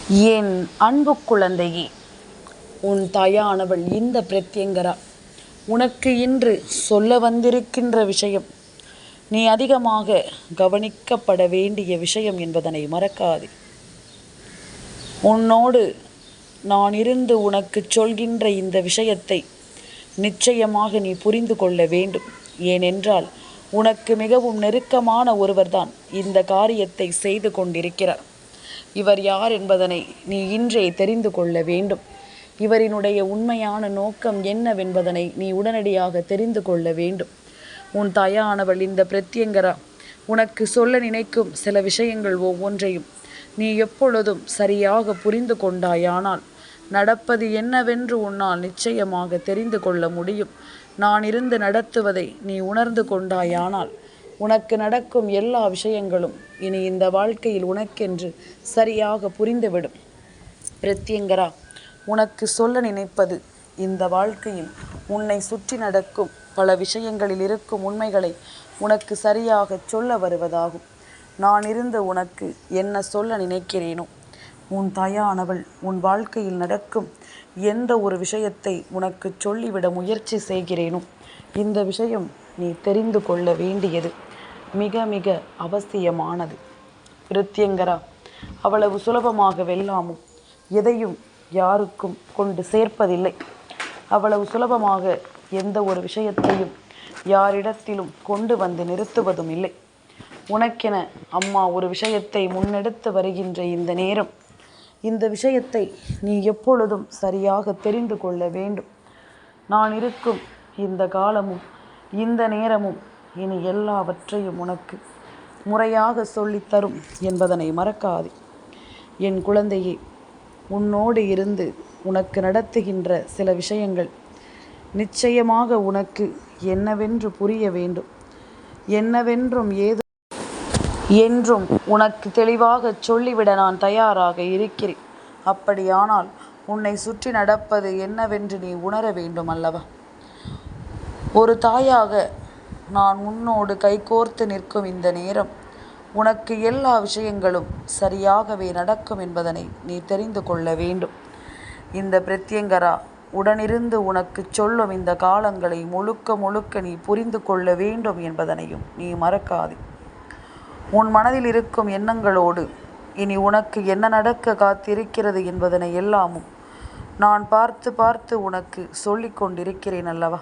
என் அன்பு குழந்தையே, உன் தாயானவள் இந்த பிரத்யங்கரா உனக்கு இன்று சொல்ல வந்திருக்கின்ற விஷயம் நீ அதிகமாக கவனிக்கப்பட வேண்டிய விஷயம் என்பதனை மறக்காதே. உன்னோடு நான் இருந்து உனக்கு சொல்கின்ற இந்த விஷயத்தை நிச்சயமாக நீ புரிந்து கொள்ள வேண்டும். ஏனென்றால் உனக்கு மிகவும் நெருக்கமான ஒருவர்தான் இந்த காரியத்தை செய்து கொண்டிருக்கிறார். இவர் யார் என்பதனை நீ இன்றே தெரிந்து கொள்ள வேண்டும். இவரினுடைய உண்மையான நோக்கம் என்னவென்பதனை நீ உடனடியாக தெரிந்து கொள்ள வேண்டும். உன் தாயானவள் இந்த பிரத்யங்கரா உனக்கு சொல்ல நினைக்கும் சில விஷயங்கள் ஒவ்வொன்றையும் நீ எப்பொழுதும் சரியாக புரிந்து கொண்டாயானால் நடப்பது என்னவென்று உன்னால் நிச்சயமாக தெரிந்து கொள்ள முடியும். நான் இருந்து நடத்துவதை நீ உணர்ந்து கொண்டாயானால் உனக்கு நடக்கும் எல்லா விஷயங்களும் இனி இந்த வாழ்க்கையில் உனக்கென்று சரியாக புரிந்துவிடும். பிரத்யங்கரா உனக்கு சொல்ல நினைப்பது இந்த வாழ்க்கையில் உன்னை சுற்றி நடக்கும் பல விஷயங்களில் இருக்கும் உண்மைகளை உனக்கு சரியாக சொல்ல வருவதாகும். நான் இருந்து உனக்கு என்ன சொல்ல நினைக்கிறேனோ, உன் தாயானவள் உன் வாழ்க்கையில் நடக்கும் எந்த ஒரு விஷயத்தை உனக்கு சொல்லிவிட முயற்சி செய்கிறேனோ, இந்த விஷயம் நீ தெரிந்து கொள்ள வேண்டியது மிக மிக அவசியமானது. பிரத்யங்கரா அவ்வளவு சுலபமாக வெல்லாமும் எதையும் யாருக்கும் கொண்டு சேர்ப்பதில்லை. அவ்வளவு சுலபமாக எந்த ஒரு விஷயத்தையும் யாரிடத்திலும் கொண்டு வந்து நிறுத்துவதும் இல்லை. உனக்கென அம்மா ஒரு விஷயத்தை முன்னெடுத்து வருகின்ற இந்த நேரம், இந்த விஷயத்தை நீ எப்பொழுதும் சரியாக தெரிந்து கொள்ள வேண்டும். நான் இருக்கும் இந்த காலமும் இந்த நேரமும் இனி எல்லாவற்றையும் உனக்கு முறையாக சொல்லித்தரும் என்பதனை மறக்காதே. என் குழந்தையே, உன்னோடு இருந்து உனக்கு நடத்துகின்ற சில விஷயங்கள் நிச்சயமாக உனக்கு என்னவென்று புரிய வேண்டும். என்னவென்றும் ஏது என்றும் உனக்கு தெளிவாக சொல்லிவிட நான் தயாராக இருக்கிறேன். அப்படியானால் உன்னை சுற்றி நடப்பது என்னவென்று நீ உணர வேண்டும் அல்லவா? ஒரு தாயாக நான் உன்னோடு கைகோர்த்து நிற்கும் இந்த நேரம் உனக்கு எல்லா விஷயங்களும் சரியாகவே நடக்கும் என்பதனை நீ தெரிந்து கொள்ள வேண்டும். இந்த பிரத்யங்கரா உடனிருந்து உனக்கு சொல்லும் இந்த காலங்களை முழுக்க முழுக்க நீ புரிந்து கொள்ள வேண்டும் என்பதனையும் நீ மறக்காதே. உன் மனதில் இருக்கும் எண்ணங்களோடு இனி உனக்கு என்ன நடக்க காத்திருக்கிறது என்பதனை எல்லாமும் நான் பார்த்து பார்த்து உனக்கு சொல்லி கொண்டிருக்கிறேன் அல்லவா?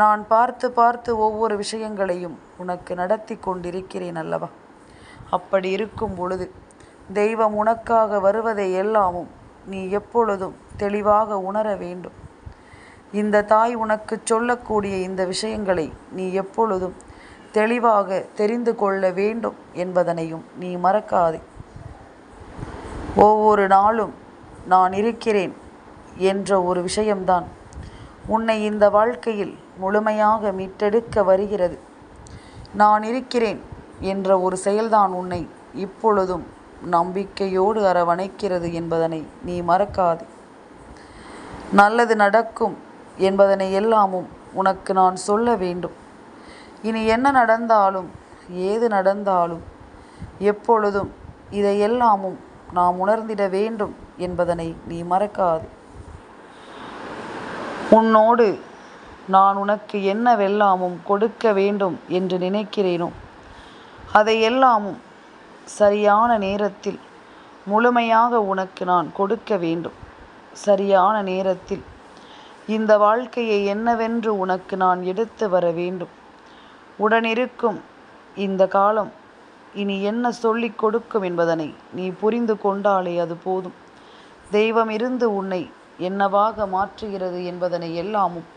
நான் பார்த்து பார்த்து ஒவ்வொரு விஷயங்களையும் உனக்கு நடத்தி கொண்டிருக்கிறேன் அல்லவா? அப்படி இருக்கும் பொழுது தெய்வம் உனக்காக வருவதை எல்லாமும் நீ எப்பொழுதும் தெளிவாக உணர வேண்டும். இந்த தாய் உனக்கு சொல்லக்கூடிய இந்த விஷயங்களை நீ எப்பொழுதும் தெளிவாக தெரிந்து கொள்ள வேண்டும் என்பதனையும் நீ மறக்காதே. ஒவ்வொரு நாளும் நான் இருக்கிறேன் என்ற ஒரு விஷயம்தான் உன்னை இந்த வாழ்க்கையில் முழுமையாக மீட்டெடுக்க வருகிறது. நான் இருக்கிறேன் என்ற ஒரு செயல்தான் உன்னை இப்பொழுதும் நம்பிக்கையோடு அரவணைக்கிறது என்பதனை நீ மறக்காதே. நல்லது நடக்கும் என்பதனை எல்லாமும் உனக்கு நான் சொல்ல வேண்டும். இனி என்ன நடந்தாலும் ஏது நடந்தாலும் எப்பொழுதும் இதையெல்லாமும் நாம் உணர்ந்திட வேண்டும் என்பதனை நீ மறக்காதே. உன்னோடு நான் உனக்கு என்னவெல்லாமும் கொடுக்க வேண்டும் என்று நினைக்கிறேனோ அதையெல்லாமும் சரியான நேரத்தில் முழுமையாக உனக்கு நான் கொடுக்க வேண்டும். சரியான நேரத்தில் இந்த வாழ்க்கையை என்னவென்று உனக்கு நான் எடுத்து வர வேண்டும். உடனிருக்கும் இந்த காலம் இனி என்ன சொல்லிக் கொடுக்கும் என்பதனை நீ புரிந்து கொண்டாலே அது போதும். தெய்வம் இருந்து உன்னை என்னவாக மாற்றுகிறது என்பதனை எல்லாமும்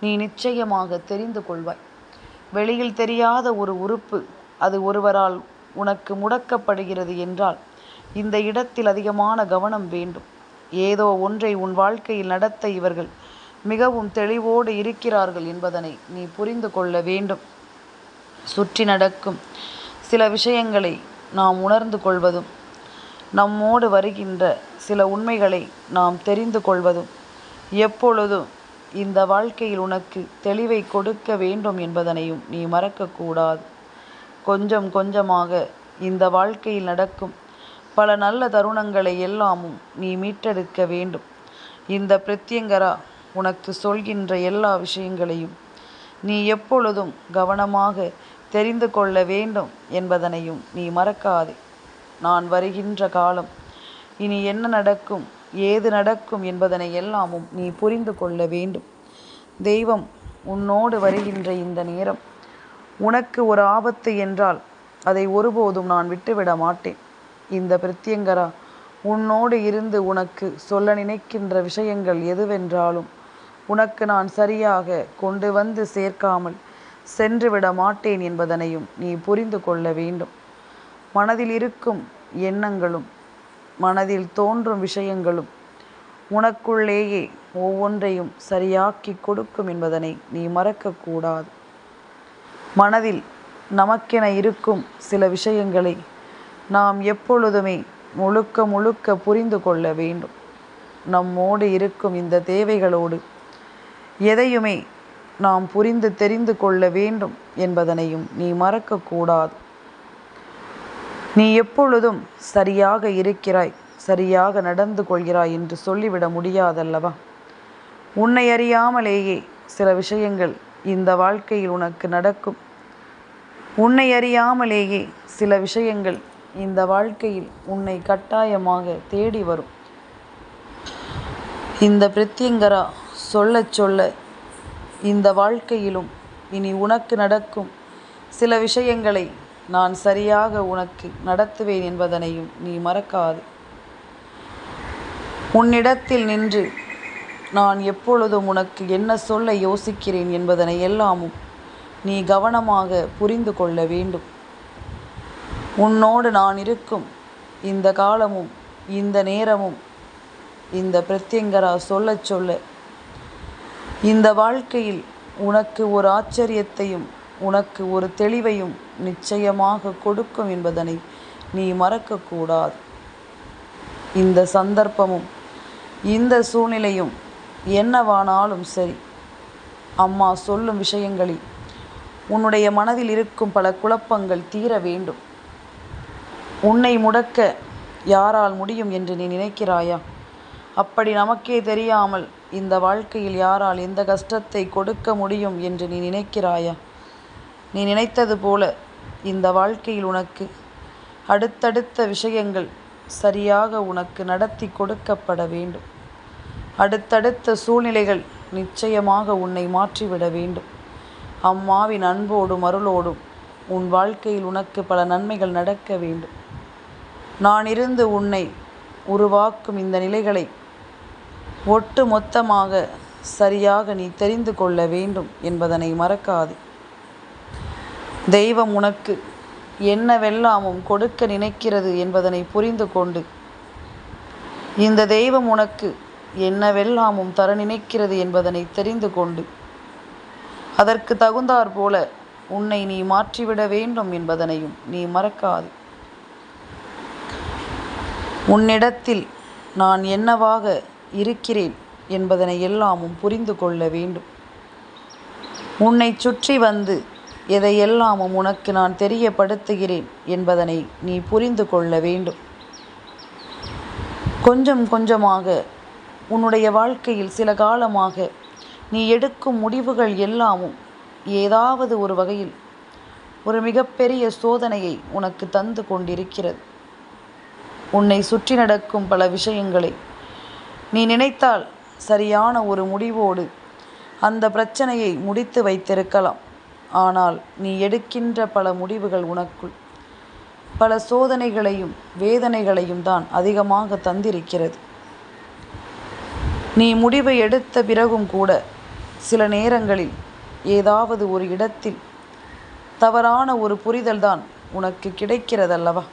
நீ நிச்சயமாக தெரிந்து கொள்வாய். வெளியில் தெரியாத ஒரு உறுப்பு அது ஒருவரால் உனக்கு முடக்கப்படுகிறது என்றால் இந்த இடத்தில் அதிகமான கவனம் வேண்டும். ஏதோ ஒன்றை உன் வாழ்க்கையில் நடத்த இவர்கள் மிகவும் தெளிவோடு இருக்கிறார்கள் என்பதனை நீ புரிந்து கொள்ள வேண்டும். சுற்றி நடக்கும் சில விஷயங்களை நாம் உணர்ந்து கொள்வதும் நம்மோடு வருகின்ற சில உண்மைகளை நாம் தெரிந்து கொள்வதும் எப்பொழுதும் இந்த வாழ்க்கையில் உனக்கு தெளிவை கொடுக்க வேண்டும் என்பதனையும் நீ மறக்கக்கூடாது. கொஞ்சம் கொஞ்சமாக இந்த வாழ்க்கையில் நடக்கும் பல நல்ல தருணங்களை எல்லாமும் நீ மீட்டெடுக்க வேண்டும். இந்த பிரத்யங்கரா உனக்கு சொல்கின்ற எல்லா விஷயங்களையும் நீ எப்பொழுதும் கவனமாக தெரிந்து கொள்ள வேண்டும் என்பதனையும் நீ மறக்காதே. நான் வருகின்ற காலம் இனி என்ன நடக்கும், ஏது நடக்கும் என்பதனை எல்லாமும் நீ புரிந்து கொள்ள வேண்டும். தெய்வம் உன்னோடு வருகின்ற இந்த நேரம் உனக்கு ஒரு ஆபத்து என்றால் அதை ஒருபோதும் நான் விட்டுவிட மாட்டேன். இந்த பிரத்யங்கரா உன்னோடு இருந்து உனக்கு சொல்ல நினைக்கின்ற விஷயங்கள் எதுவென்றாலும் உனக்கு நான் சரியாக கொண்டு வந்து சேர்க்காமல் சென்றுவிட மாட்டேன் என்பதனையும் நீ புரிந்து கொள்ள வேண்டும். மனதில் இருக்கும் எண்ணங்களும் மனதில் தோன்றும் விஷயங்களும் உனக்குள்ளேயே ஒவ்வொன்றையும் சரியாக்கி கொடுக்கும் என்பதனை நீ மறக்கக்கூடாது. மனதில் நமக்கென இருக்கும் சில விஷயங்களை நாம் எப்பொழுதுமே முழுக்க முழுக்க புரிந்து கொள்ள வேண்டும். நம்மோடு இருக்கும் இந்த தேவைகளோடு எதையுமே நாம் புரிந்து தெரிந்து கொள்ள வேண்டும் என்பதனையும் நீ மறக்கக்கூடாது. நீ எப்பொழுதும் சரியாக இருக்கிறாய், சரியாக நடந்து கொள்கிறாய் என்று சொல்லிவிட முடியாதல்லவா? உன்னை அறியாமலேயே சில விஷயங்கள் இந்த வாழ்க்கையில் உனக்கு நடக்கும். உன்னை அறியாமலேயே சில விஷயங்கள் இந்த வாழ்க்கையில் உன்னை கட்டாயமாக தேடி வரும். இந்த பிரத்யங்கரா சொல்ல சொல்ல இந்த வாழ்க்கையிலும் இனி உனக்கு நடக்கும் சில விஷயங்களை நான் சரியாக உனக்கு நடத்துவேன் என்பதனையும் நீ மறக்காது. உன்னிடத்தில் நின்று நான் எப்பொழுதும் உனக்கு என்ன சொல்ல யோசிக்கிறேன் என்பதனை எல்லாமும் நீ கவனமாக புரிந்து கொள்ள வேண்டும். உன்னோடு நான் இருக்கும் இந்த காலமும் இந்த நேரமும் இந்த பிரத்யங்கரா சொல்ல சொல்ல இந்த வாழ்க்கையில் உனக்கு ஒரு ஆச்சரியத்தையும் உனக்கு ஒரு தெளிவையும் நிச்சயமாக கொடுக்கும் என்பதனை நீ மறக்கக்கூடாது. இந்த சந்தர்ப்பமும் இந்த சூழ்நிலையும் என்னவானாலும் சரி, அம்மா சொல்லும் விஷயங்களில் உன்னுடைய மனதில் இருக்கும் பல குழப்பங்கள் தீர வேண்டும். உன்னை முடக்க யாரால் முடியும் என்று நீ நினைக்கிறாயா? அப்படி நமக்கே தெரியாமல் இந்த வாழ்க்கையில் யாரால் எந்த கஷ்டத்தை கொடுக்க முடியும் என்று நீ நினைக்கிறாயா? நீ நினைத்தது போல இந்த வாழ்க்கையில் உனக்கு அடுத்தடுத்த விஷயங்கள் சரியாக உனக்கு நடத்தி கொடுக்கப்பட வேண்டும். அடுத்தடுத்த சூழ்நிலைகள் நிச்சயமாக உன்னை மாற்றிவிட வேண்டும். அம்மாவின் அன்போடும் அருளோடும் உன் வாழ்க்கையில் உனக்கு பல நன்மைகள் நடக்க வேண்டும். நான் இருந்து உன்னை உருவாக்கும் இந்த நிலைகளை ஒட்டு மொத்தமாக சரியாக நீ தெரிந்து கொள்ள வேண்டும் என்பதனை மறக்காதே. தெய்வம் உனக்கு என்னவெல்லாமும் கொடுக்க நினைக்கிறது என்பதனை புரிந்து கொண்டு இந்த தெய்வம் உனக்கு என்னவெல்லாமும் தர நினைக்கிறது என்பதனை தெரிந்து கொண்டு அதற்கு தகுந்தாற் போல உன்னை நீ மாற்றிவிட வேண்டும் என்பதனையும் நீ மறக்காது. உன்னிடத்தில் நான் என்னவாக இருக்கிறேன் என்பதனை எல்லாமும் புரிந்து கொள்ள வேண்டும். உன்னை சுற்றி வந்து எதையெல்லாமும் உனக்கு நான் தெரியப்படுத்துகிறேன் என்பதனை நீ புரிந்து கொள்ள வேண்டும். கொஞ்சம் கொஞ்சமாக உன்னுடைய வாழ்க்கையில் சில காலமாக நீ எடுக்கும் முடிவுகள் எல்லாமும் ஏதாவது ஒரு வகையில் ஒரு மிகப்பெரிய சோதனையை உனக்கு தந்து கொண்டிருக்கிறது. உன்னை சுற்றி நடக்கும் பல விஷயங்களை நீ நினைத்தால் சரியான ஒரு முடிவோடு அந்த பிரச்சனையை முடித்து வைத்திருக்கலாம். ஆனால் நீ எடுக்கின்ற பல முடிவுகள் உனக்குள் பல சோதனைகளையும் வேதனைகளையும் தான் அதிகமாக தந்திருக்கிறது. நீ முடிவை எடுத்த பிறகும் கூட சில நேரங்களில் ஏதாவது ஒரு இடத்தில் தவறான ஒரு புரிதல்தான் உனக்கு கிடைக்கிறதல்லவா?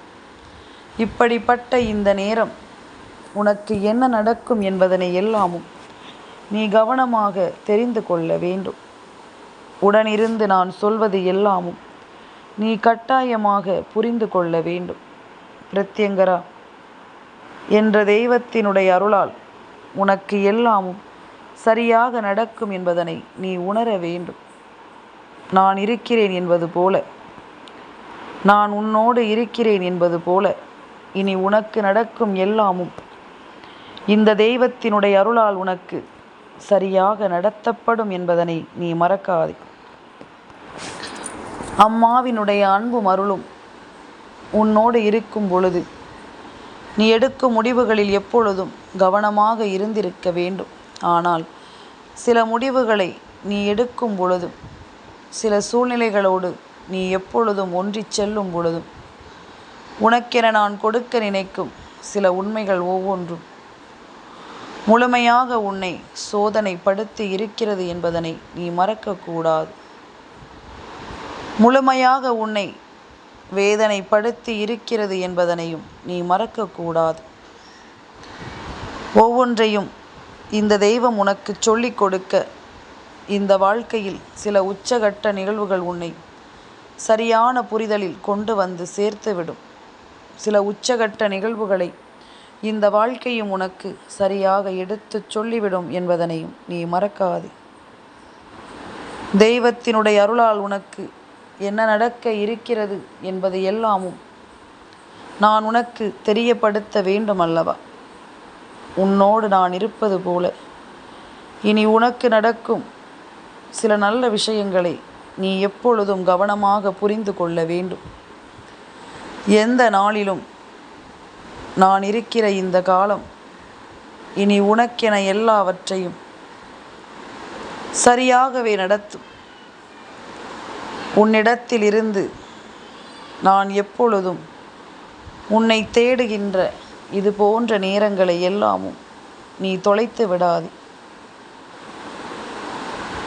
இப்படிப்பட்ட இந்த நேரம் உனக்கு என்ன நடக்கும் என்பதனை எல்லாமும் நீ கவனமாக தெரிந்து கொள்ள வேண்டும். உடனிருந்து நான் சொல்வது எல்லாமும் நீ கட்டாயமாக புரிந்து கொள்ள வேண்டும். பிரத்யங்கரா என்ற தெய்வத்தினுடைய அருளால் உனக்கு எல்லாமும் சரியாக நடக்கும் என்பதனை நீ உணர வேண்டும். நான் இருக்கிறேன் என்பது போல, நான் உன்னோடு இருக்கிறேன் என்பது போல இனி உனக்கு நடக்கும் எல்லாமும் இந்த தெய்வத்தினுடைய அருளால் உனக்கு சரியாக நடத்தப்படும் என்பதனை நீ மறக்காதே. அம்மாவினுடைய அன்பும் அருளும் உன்னோடு இருக்கும் பொழுது நீ எடுக்கும் முடிவுகளில் எப்பொழுதும் கவனமாக இருந்திருக்க வேண்டும். ஆனால் சில முடிவுகளை நீ எடுக்கும் பொழுதும் சில சூழ்நிலைகளோடு நீ எப்பொழுதும் ஒன்றிச் செல்லும் பொழுதும் உனக்கென நான் கொடுக்க நினைக்கும் சில உண்மைகள் ஒவ்வொன்றும் முழுமையாக உன்னை சோதனைப்படுத்தி இருக்கிறது என்பதனை நீ மறக்கக்கூடாது. முழுமையாக உன்னை வேதனைப்படுத்தி இருக்கிறது என்பதனையும் நீ மறக்கக்கூடாது. ஒவ்வொன்றையும் இந்த தெய்வம் உனக்கு சொல்லிக் கொடுக்க இந்த வாழ்க்கையில் சில உச்சகட்ட நிகழ்வுகள் உன்னை சரியான புரிதலில் கொண்டு வந்து சேர்த்துவிடும். சில உச்சகட்ட நிகழ்வுகளை இந்த வாழ்க்கையும் உனக்கு சரியாக எடுத்து சொல்லிவிடும் என்பதனையும் நீ மறக்காதே. தெய்வத்தினுடைய அருளால் உனக்கு என்ன நடக்க இருக்கிறது என்பது எல்லாமும் நான் உனக்கு தெரியப்படுத்த வேண்டும் அல்லவா? உன்னோடு நான் இருப்பது போல இனி உனக்கு நடக்கும் சில நல்ல விஷயங்களை நீ எப்பொழுதும் கவனமாக புரிந்து கொள்ள வேண்டும். எந்த நாளிலும் நான் இருக்கிற இந்த காலம் இனி உனக்கென எல்லாவற்றையும் சரியாகவே நடத்தும். உன்னிடத்தில் இருந்து நான் எப்பொழுதும் உன்னை தேடுகின்ற இது போன்ற நேரங்களை எல்லாமும் நீ தொலைத்து விடாதே.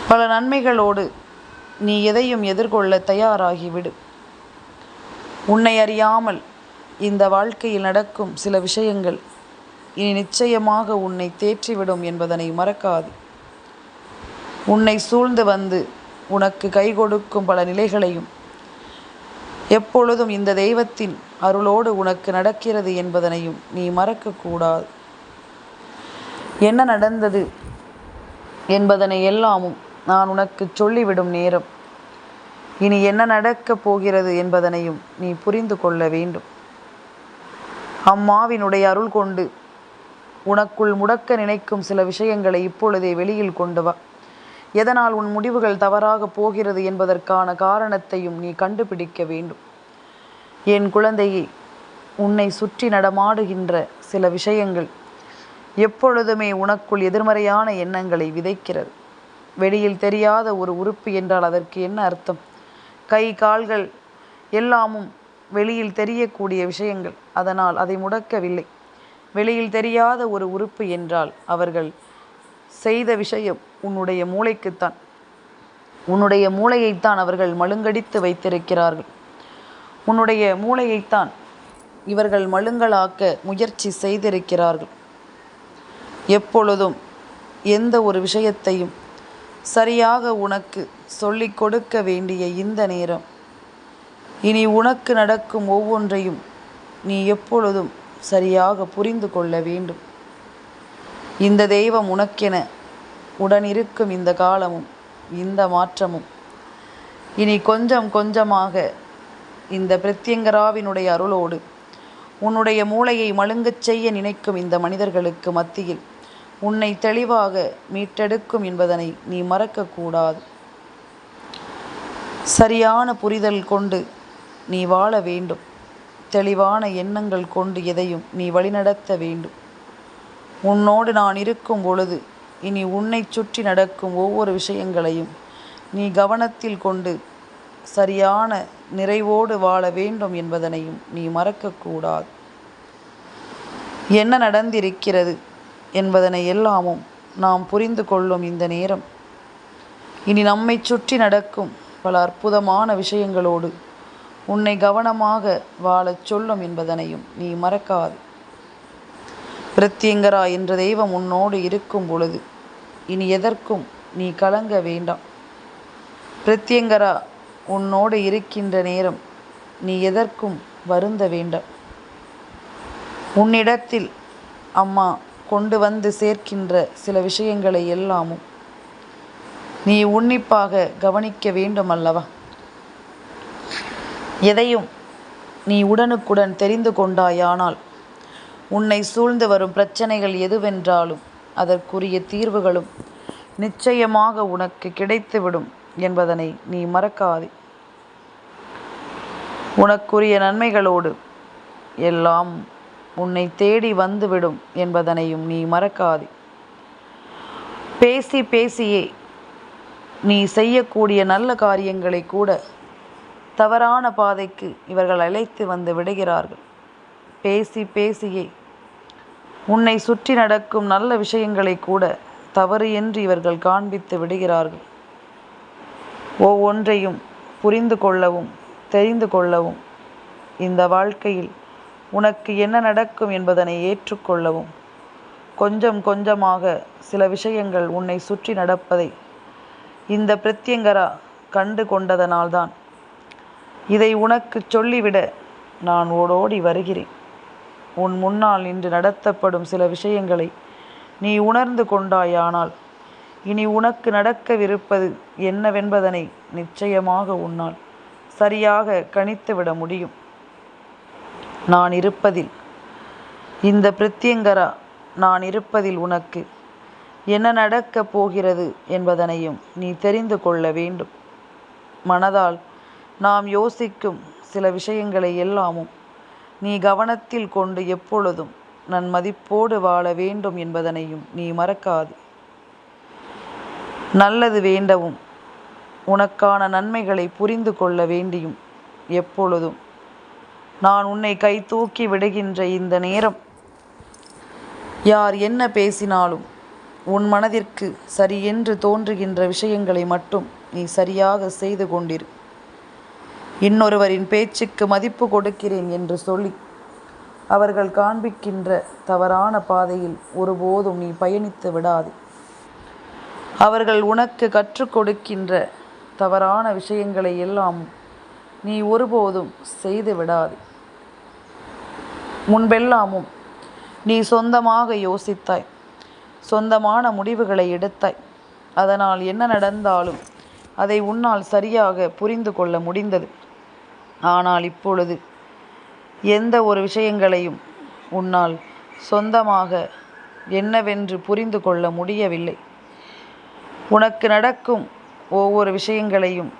பல நன்மைகளோடு நீ எதையும் எதிர்கொள்ள தயாராகிவிடு. உன்னை அறியாமல் இந்த வாழ்க்கையில் நடக்கும் சில விஷயங்கள் இனி நிச்சயமாக உன்னை தேற்றிவிடும் என்பதனை மறக்காது. உன்னை சூழ்ந்து வந்து உனக்கு கை கொடுக்கும் பல நிலைகளையும் எப்பொழுதும் இந்த தெய்வத்தின் அருளோடு உனக்கு நடக்கிறது என்பதனையும் நீ மறக்கக்கூடாது. என்ன நடந்தது என்பதனை எல்லாமும் நான் உனக்கு சொல்லிவிடும் நேரம் இனி என்ன நடக்கப் போகிறது என்பதனையும் நீ புரிந்து கொள்ள வேண்டும். அம்மாவினுடைய அருள் கொண்டு உனக்குள் முடக்க நினைக்கும் சில விஷயங்களை இப்பொழுதே வெளியில் கொண்டு வா. எதனால் உன் முடிவுகள் தவறாக போகிறது என்பதற்கான காரணத்தையும் நீ கண்டுபிடிக்க வேண்டும். என் குழந்தையே, உன்னை சுற்றி நடமாடுகின்ற சில விஷயங்கள் எப்பொழுதுமே உனக்குள் எதிர்மறையான எண்ணங்களை விதைக்கிறது. வெளியில் தெரியாத ஒரு உறுப்பு என்றால் அதற்கு என்ன அர்த்தம்? கை கால்கள் எல்லாமும் வெளியில் தெரியக்கூடிய விஷயங்கள், அதனால் அதை முடக்கவில்லை. வெளியில் தெரியாத ஒரு உறுப்பு என்றால் அவர்கள் செய்த விஷயம் உன்னுடைய மூளைக்குத்தான். உன்னுடைய மூளையைத்தான் அவர்கள் மழுங்கடித்து வைத்திருக்கிறார்கள். உன்னுடைய மூளையைத்தான் இவர்கள் மழுங்கலாக்க முயற்சி செய்திருக்கிறார்கள். எப்பொழுதும் எந்த ஒரு விஷயத்தையும் சரியாக உனக்கு சொல்லிக் கொடுக்க வேண்டிய இந்த நேரம் இனி உனக்கு நடக்கும் ஒவ்வொன்றையும் நீ எப்பொழுதும் சரியாக புரிந்து கொள்ள வேண்டும். இந்த தெய்வம் உனக்கென உடனிருக்கும் இந்த காலமும் இந்த மாற்றமும் இனி கொஞ்சம் கொஞ்சமாக இந்த பிரத்யங்கராவினுடைய அருளோடு உன்னுடைய மூளையை மழுங்கச் செய்ய நினைக்கும் இந்த மனிதர்களுக்கு மத்தியில் உன்னை தெளிவாக மீட்டெடுக்கும் என்பதனை நீ மறக்கக்கூடாது. சரியான புரிதல் கொண்டு நீ வாழ வேண்டும். தெளிவான எண்ணங்கள் கொண்டு எதையும் நீ வழிநடத்த வேண்டும். உன்னோடு நான் இருக்கும் பொழுது இனி உன்னை சுற்றி நடக்கும் ஒவ்வொரு விஷயங்களையும் நீ கவனத்தில் கொண்டு சரியான நிறைவோடு வாழ வேண்டும் என்பதனையும் நீ மறக்கக்கூடாது. என்ன நடந்திருக்கிறது என்பதனை எல்லாமும் நாம் புரிந்து கொள்ளும் இந்த நேரம் இனி நம்மை சுற்றி நடக்கும் பல அற்புதமான விஷயங்களோடு உன்னை கவனமாக வாழச் சொல்லும் என்பதனையும் நீ மறக்காது. பிரத்யங்கரா என்ற தெய்வம் உன்னோடு இருக்கும் பொழுது இனி எதற்கும் நீ கலங்க வேண்டாம். பிரத்யங்கரா உன்னோடு இருக்கின்ற நேரம் நீ எதற்கும் வருந்த வேண்டாம். உன்னிடத்தில் அம்மா கொண்டு வந்து சேர்க்கின்ற சில விஷயங்களை எல்லாமும் நீ உன்னிப்பாக கவனிக்க வேண்டும் அல்லவா? எதையும் நீ உடனுக்குடன் தெரிந்து கொண்டாயானால் உன்னை சூழ்ந்து வரும் பிரச்சனைகள் எதுவென்றாலும் அதற்குரிய தீர்வுகளும் நிச்சயமாக உனக்கு கிடைத்துவிடும் என்பதனை நீ மறக்காதே. உனக்குரிய நன்மைகளோடு எல்லாம் உன்னை தேடி வந்துவிடும் என்பதனையும் நீ மறக்காதே. பேசி பேசியே நீ செய்யக்கூடிய நல்ல காரியங்களை கூட தவறான பாதைக்கு இவர்கள் அழைத்து வந்து விடுகிறார்கள். பேசி பேசியே உன்னை சுற்றி நடக்கும் நல்ல விஷயங்களை கூட தவறு என்று இவர்கள் காண்பித்து விடுகிறார்கள். ஒவ்வொன்றையும் புரிந்து கொள்ளவும் தெரிந்து கொள்ளவும் இந்த வாழ்க்கையில் உனக்கு என்ன நடக்கும் என்பதனை ஏற்றுக்கொள்ளவும் கொஞ்சம் கொஞ்சமாக சில விஷயங்கள் உன்னை சுற்றி நடப்பதை இந்த பிரத்யங்கரா கண்டு கொண்டதனால்தான் இதை உனக்கு சொல்லிவிட நான் ஓடோடி வருகிறேன். உன் முன்னால் இன்று நடத்தப்படும் சில விஷயங்களை நீ உணர்ந்து கொண்டாயானால் இனி உனக்கு நடக்கவிருப்பது என்னவென்பதனை நிச்சயமாக உன்னால் சரியாக கணித்துவிட முடியும். நான் இருப்பதில் இந்த பிரத்யங்கரா நான் இருப்பதில் உனக்கு என்ன நடக்கப் போகிறது என்பதனையும் நீ தெரிந்து கொள்ள வேண்டும். மனதால் நாம் யோசிக்கும் சில விஷயங்களை எல்லாமும் நீ கவனத்தில் கொண்டு எப்பொழுதும் நன்மதிப்போடு வாழ வேண்டும் என்பதனையும் நீ மறக்காது. நல்லது வேண்டவும் உனக்கான நன்மைகளை புரிந்து கொள்ள வேண்டியும் எப்பொழுதும் நான் உன்னை கை தூக்கி விடுகின்ற இந்த நேரம் யார் என்ன பேசினாலும் உன் மனதிற்கு சரியென்று தோன்றுகின்ற விஷயங்களை மட்டும் நீ சரியாக செய்து கொண்டிரு. இன்னொருவரின் பேச்சுக்கு மதிப்பு கொடுக்கிறேன் என்று சொல்லி அவர்கள் காண்பிக்கின்ற தவறான பாதையில் ஒருபோதும் நீ பயணித்து விடாதே. அவர்கள் உனக்கு கற்றுக் கொடுக்கின்ற தவறான விஷயங்களை எல்லாம் நீ ஒருபோதும் செய்து விடாதே. முன்பெல்லாமும் நீ சொந்தமாக யோசித்தாய், சொந்தமான முடிவுகளை எடுத்தாய். அதனால் என்ன நடந்தாலும் அதை உன்னால் சரியாக புரிந்து கொள்ள முடிந்தது. ஆனால் இப்பொழுது எந்த ஒரு விஷயங்களையும் உன்னால் சொந்தமாக என்னவென்று புரிந்து கொள்ள முடியவில்லை. உனக்கு நடக்கும் ஒவ்வொரு விஷயங்களையும்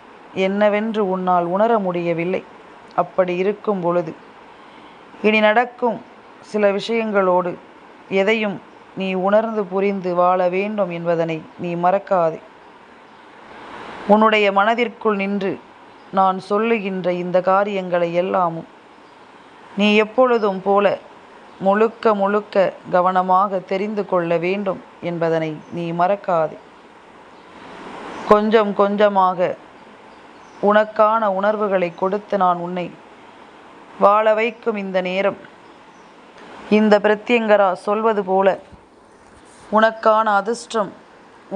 என்னவென்று உன்னால் உணர முடியவில்லை. அப்படி இருக்கும் பொழுது இனி நடக்கும் சில விஷயங்களோடு எதையும் நீ உணர்ந்து புரிந்து வாழ வேண்டும் என்பதனை நீ மறக்காதே. உன்னுடைய மனதிற்குள் நின்று நான் சொல்லுகின்ற இந்த காரியங்களை எல்லாமும் நீ எப்பொழுதும் போல முழுக்க முழுக்க கவனமாக தெரிந்து கொள்ள வேண்டும் என்பதனை நீ மறக்காதே. கொஞ்சம் கொஞ்சமாக உனக்கான உணர்வுகளை கொடுத்து நான் உன்னை வாழ வைக்கும் இந்த நேரம் இந்த பிரத்யங்கரா சொல்வது போல உனக்கான அதிர்ஷ்டம்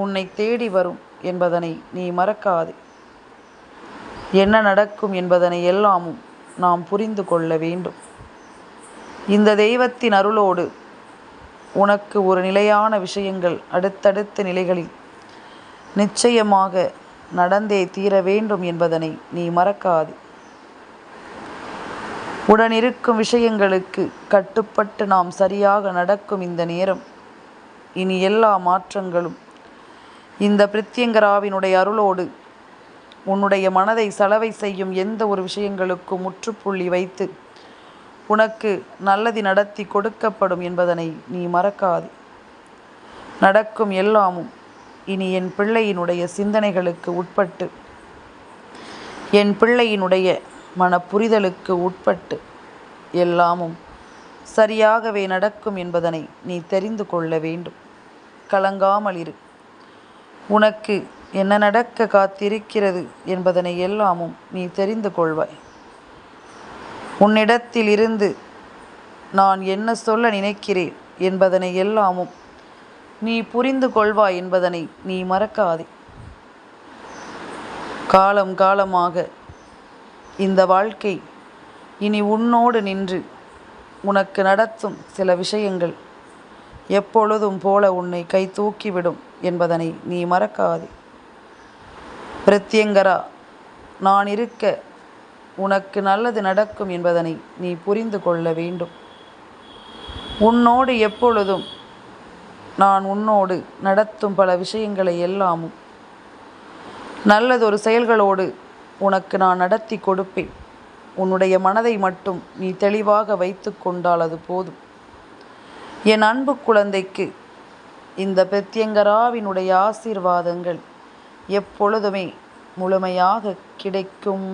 உன்னை தேடி வரும் என்பதனை நீ மறக்காதே. என்ன நடக்கும் என்பதனை எல்லாமும் நாம் புரிந்து கொள்ள வேண்டும். இந்த தெய்வத்தின் அருளோடு உனக்கு ஒரு நிலையான விஷயங்கள் அடுத்தடுத்த நிலைகளில் நிச்சயமாக நடந்தே தீர வேண்டும் என்பதனை நீ மறக்காதே. உடனிருக்கும் விஷயங்களுக்கு கட்டுப்பட்டு நாம் சரியாக நடக்கும் இந்த நேரம் இனி எல்லா மாற்றங்களும் இந்த பிரத்யங்கராவினுடைய அருளோடு உன்னுடைய மனதை சலவை செய்யும் எந்த ஒரு விஷயங்களுக்கும் முற்றுப்புள்ளி வைத்து உனக்கு நல்லது நடத்தி கொடுக்கப்படும் என்பதனை நீ மறக்காதே. நடக்கும் எல்லாமும் இனி என் பிள்ளையினுடைய சிந்தனைகளுக்கு உட்பட்டு என் பிள்ளையினுடைய மனப்புரிதலுக்கு உட்பட்டு எல்லாமும் சரியாகவே நடக்கும் என்பதனை நீ தெரிந்து கொள்ள வேண்டும். கலங்காமல் இரு. உனக்கு என்ன நடக்க காத்திருக்கிறது என்பதனை எல்லாமும் நீ தெரிந்து கொள்வாய். உன்னிடத்தில் இருந்து நான் என்ன சொல்ல நினைக்கிறேன் என்பதனை எல்லாமும் நீ புரிந்து கொள்வாய் என்பதனை நீ மறக்காதே. காலம் காலமாக இந்த வாழ்க்கை இனி உன்னோடு நின்று உனக்கு நடத்தும் சில விஷயங்கள் எப்பொழுதும் போல உன்னை கை தூக்கிவிடும் என்பதனை நீ மறக்காதே. பிரத்யங்கரா நான் இருக்க உனக்கு நல்லது நடக்கும் என்பதனை நீ புரிந்து கொள்ள வேண்டும். உன்னோடு எப்பொழுதும் நான் உன்னோடு நடத்தும் பல விஷயங்களை எல்லாமும் நல்லதொரு செயல்களோடு உனக்கு நான் நடத்தி கொடுப்பேன். உன்னுடைய மனதை மட்டும் நீ தெளிவாக வைத்து கொண்டால் அது போதும். என் அன்பு குழந்தைக்கு இந்த பிரத்யங்கராவினுடைய ஆசீர்வாதங்கள் எப்பொழுதுமே முழுமையாக கிடைக்கும்.